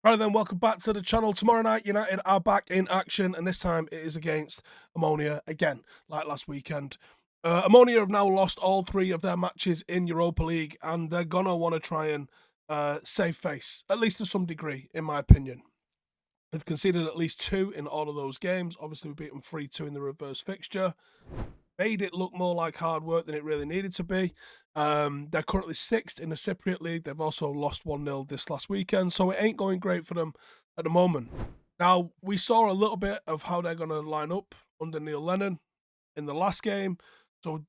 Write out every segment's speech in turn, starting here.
Right then, welcome back to the channel. Tomorrow night, United are back in action, and this time it is against Omonia again, like last weekend. Omonia have now lost all three of their matches in Europa League, and they're gonna want to try and save face, at least to some degree, in my opinion. They've conceded at least two in all of those games. Obviously, we beat them 3-2 in the reverse fixture. Made it look more like hard work than it really needed to be. They're currently sixth in the Cypriot League. They've also lost 1-0 this last weekend, so it ain't going great for them at the moment. Now, we saw a little bit of how they're going to line up under Neil Lennon in the last game, so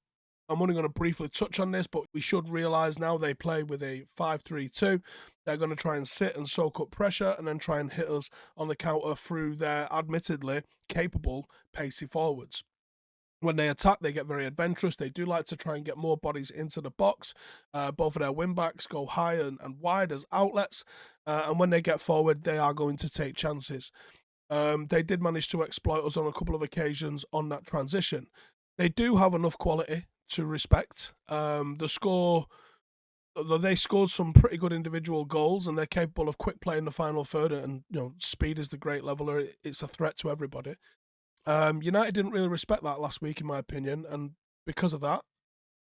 I'm only going to briefly touch on this, but we should realise now they play with a 5-3-2. They're going to try and sit and soak up pressure and then try and hit us on the counter through their admittedly capable, pacey forwards. When they attack, they get very adventurous. They do like to try and get more bodies into the box. Both of their wing-backs go high and wide as outlets. And when they get forward, they are going to take chances. They did manage to exploit us on a couple of occasions on that transition. They do have enough quality to respect. The score, although they scored some pretty good individual goals and they're capable of quick play in the final third, and speed is the great leveler. It's a threat to everybody. United didn't really respect that last week, in my opinion, and because of that,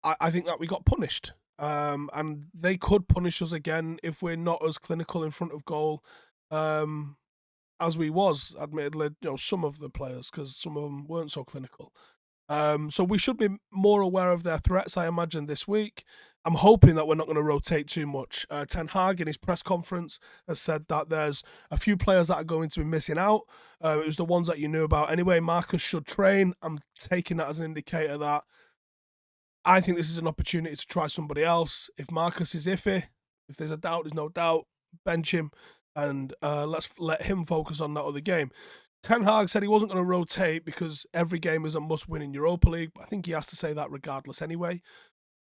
I think that we got punished. And they could punish us again if we're not as clinical in front of goal as we was, admittedly, some of the players, because some of them weren't so clinical. So we should be more aware of their threats, I imagine, this week. I'm hoping that we're not going to rotate too much. Ten Hag in his press conference has said that there's a few players that are going to be missing out. It was the ones that you knew about anyway. Marcus should train. I'm taking that as an indicator that I think this is an opportunity to try somebody else. If Marcus is iffy, if there's a doubt, there's no doubt, bench him and let's let him focus on that other game. Ten Hag said he wasn't going to rotate because every game is a must-win in Europa League. I think he has to say that regardless anyway.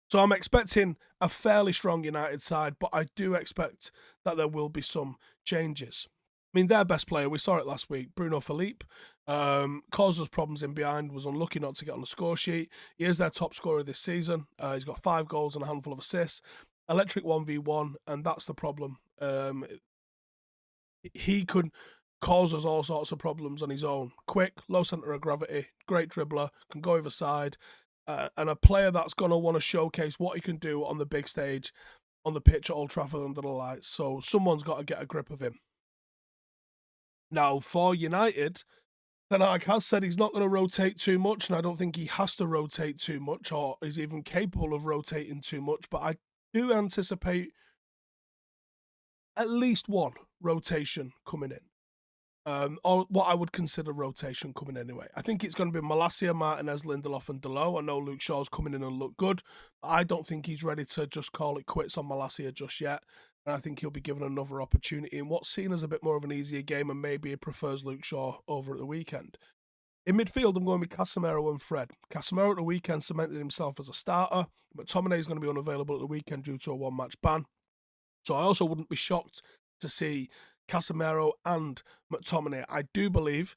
So I'm expecting a fairly strong United side, but I do expect that there will be some changes. I mean, their best player, we saw it last week, Bruno Philippe, caused us problems in behind, was unlucky not to get on the score sheet. He is their top scorer this season. He's got 5 goals and a handful of assists. Electric 1v1, and that's the problem. He could cause us all sorts of problems on his own. Quick, low centre of gravity, great dribbler, can go either side, and a player that's going to want to showcase what he can do on the big stage, on the pitch at Old Trafford under the lights. So someone's got to get a grip of him. Now, for United, Ten Hag has said he's not going to rotate too much, and I don't think he has to rotate too much or is even capable of rotating too much, but I do anticipate at least one rotation coming in. Or what I would consider rotation coming anyway. I think it's going to be Malacia, Martinez, Lindelof, and Delo. I know Luke Shaw's coming in and look good, but I don't think he's ready to just call it quits on Malacia just yet. And I think he'll be given another opportunity in what's seen as a bit more of an easier game, and maybe he prefers Luke Shaw over at the weekend. In midfield, I'm going with Casemiro and Fred. Casemiro at the weekend cemented himself as a starter, but McTominay is going to be unavailable at the weekend due to a one-match ban. So I also wouldn't be shocked to see Casemiro and McTominay. I do believe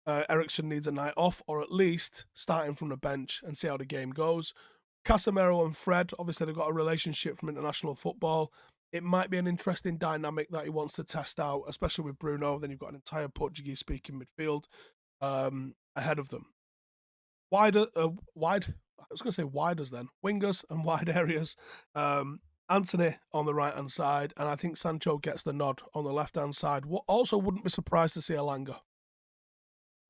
Eriksen needs a night off, or at least starting from the bench and see how the game goes. Casemiro and Fred, obviously they've got a relationship from international football. It might be an interesting dynamic that he wants to test out, especially with Bruno. Then you've got an entire Portuguese-speaking midfield ahead of them. I was going to say widers then. Wingers and wide areas. Anthony on the right-hand side, and I think Sancho gets the nod on the left-hand side. Also wouldn't be surprised to see Elanga.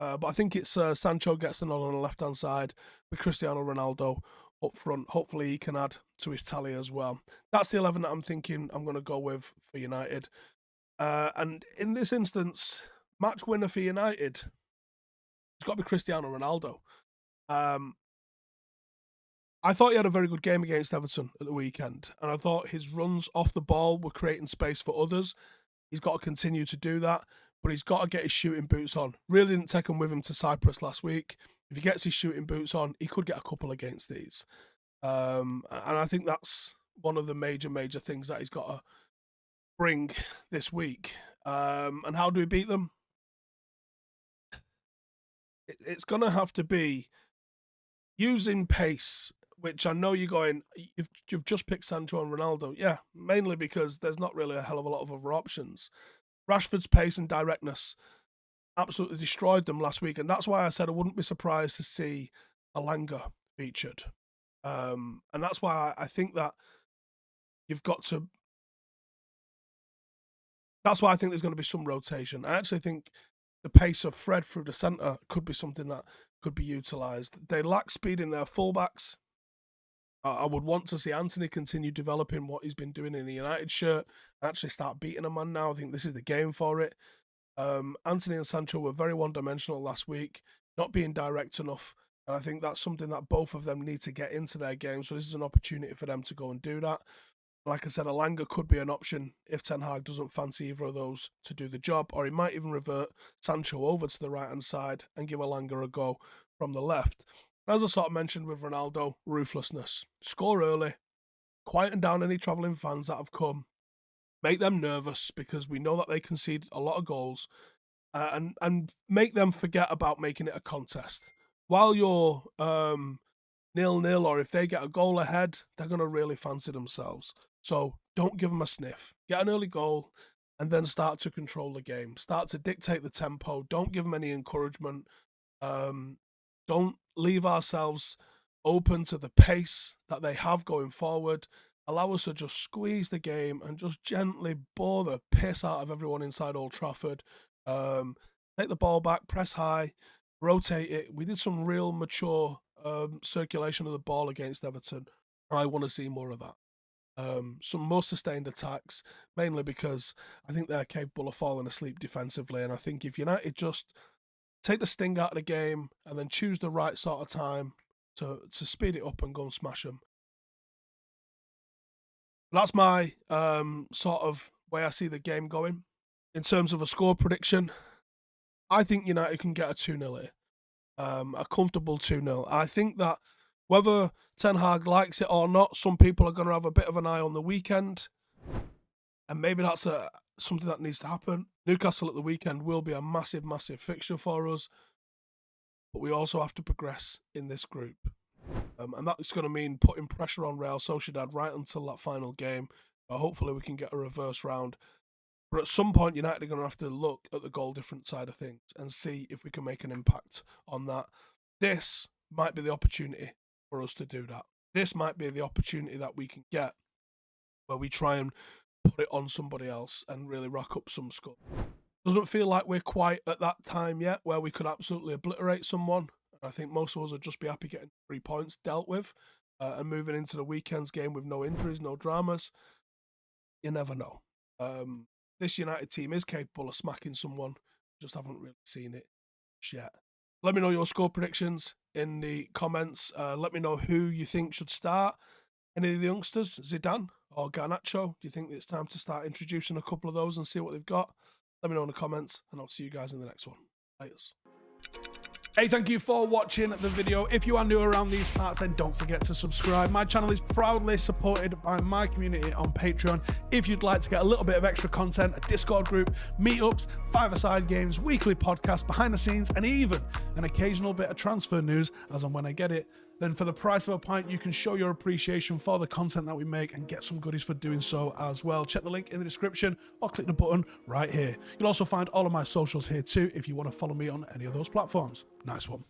But I think it's Sancho gets the nod on the left-hand side with Cristiano Ronaldo up front. Hopefully he can add to his tally as well. That's the 11 that I'm thinking I'm going to go with for United. And in this instance, match winner for United, it's got to be Cristiano Ronaldo. I thought he had a very good game against Everton at the weekend, and I thought his runs off the ball were creating space for others. He's got to continue to do that, but he's got to get his shooting boots on. Really didn't take him with him to Cyprus last week. If he gets his shooting boots on, he could get a couple against these. And I think that's one of the major things that he's got to bring this week. And how do we beat them? It's going to have to be using pace, which I know you're going, you've just picked Sancho and Ronaldo. Yeah, mainly because there's not really a hell of a lot of other options. Rashford's pace and directness absolutely destroyed them last week, and that's why I said I wouldn't be surprised to see Alanga featured. And that's why I think that you've got to. That's why I think there's going to be some rotation. I actually think the pace of Fred through the centre could be something that could be utilised. They lack speed in their fullbacks. I would want to see Anthony continue developing what he's been doing in the United shirt and actually start beating a man now. I think this is the game for it. Anthony and Sancho were very one-dimensional last week, not being direct enough. And I think that's something that both of them need to get into their game. So this is an opportunity for them to go and do that. Like I said, Alanga could be an option if Ten Hag doesn't fancy either of those to do the job, or he might even revert Sancho over to the right-hand side and give Alanga a go from the left. As I sort of mentioned with Ronaldo, ruthlessness. Score early, quieten down any travelling fans that have come, make them nervous because we know that they concede a lot of goals, and make them forget about making it a contest. While you're 0-0, or if they get a goal ahead, they're going to really fancy themselves. So don't give them a sniff. Get an early goal and then start to control the game. Start to dictate the tempo. Don't give them any encouragement. Don't leave ourselves open to the pace that they have going forward. Allow us to just squeeze the game and just gently bore the piss out of everyone inside Old Trafford. Take the ball back, press high, rotate it. We did some real mature circulation of the ball against Everton. I want to see more of that. Some more sustained attacks, mainly because I think they're capable of falling asleep defensively. And I think if United just take the sting out of the game and then choose the right sort of time to speed it up and go and smash them. That's my sort of way I see the game going. In terms of a score prediction, I think United can get a 2-0 here. A comfortable 2-0. I think that whether Ten Hag likes it or not, some people are going to have a bit of an eye on the weekend. And maybe that's something that needs to happen. Newcastle at the weekend will be a massive, massive fixture for us. But we also have to progress in this group. And that's going to mean putting pressure on Real Sociedad right until that final game. Hopefully we can get a reverse round. But at some point, United are going to have to look at the goal difference side of things and see if we can make an impact on that. This might be the opportunity for us to do that. This might be the opportunity that we can get where we try and put it on somebody else and really rack up some score. Doesn't feel like we're quite at that time yet where we could absolutely obliterate someone. I think most of us would just be happy getting 3 points dealt with and moving into the weekend's game with no injuries, no dramas. You never know. This United team is capable of smacking someone. Just haven't really seen it yet. Let me know your score predictions in the comments. Let me know who you think should start. Any of the youngsters, Zidane or Garnacho? Do you think it's time to start introducing a couple of those and see what they've got? Let me know in the comments, and I'll see you guys in the next one. Laters. Hey, thank you for watching the video. If you are new around these parts, then don't forget to subscribe. My channel is proudly supported by my community on Patreon. If you'd like to get a little bit of extra content, a Discord group, meetups, five-a-side games, weekly podcasts, behind the scenes, and even an occasional bit of transfer news as and when I get it, then for the price of a pint, you can show your appreciation for the content that we make and get some goodies for doing so as well. Check the link in the description or click the button right here. You'll also find all of my socials here too if you want to follow me on any of those platforms. Nice one.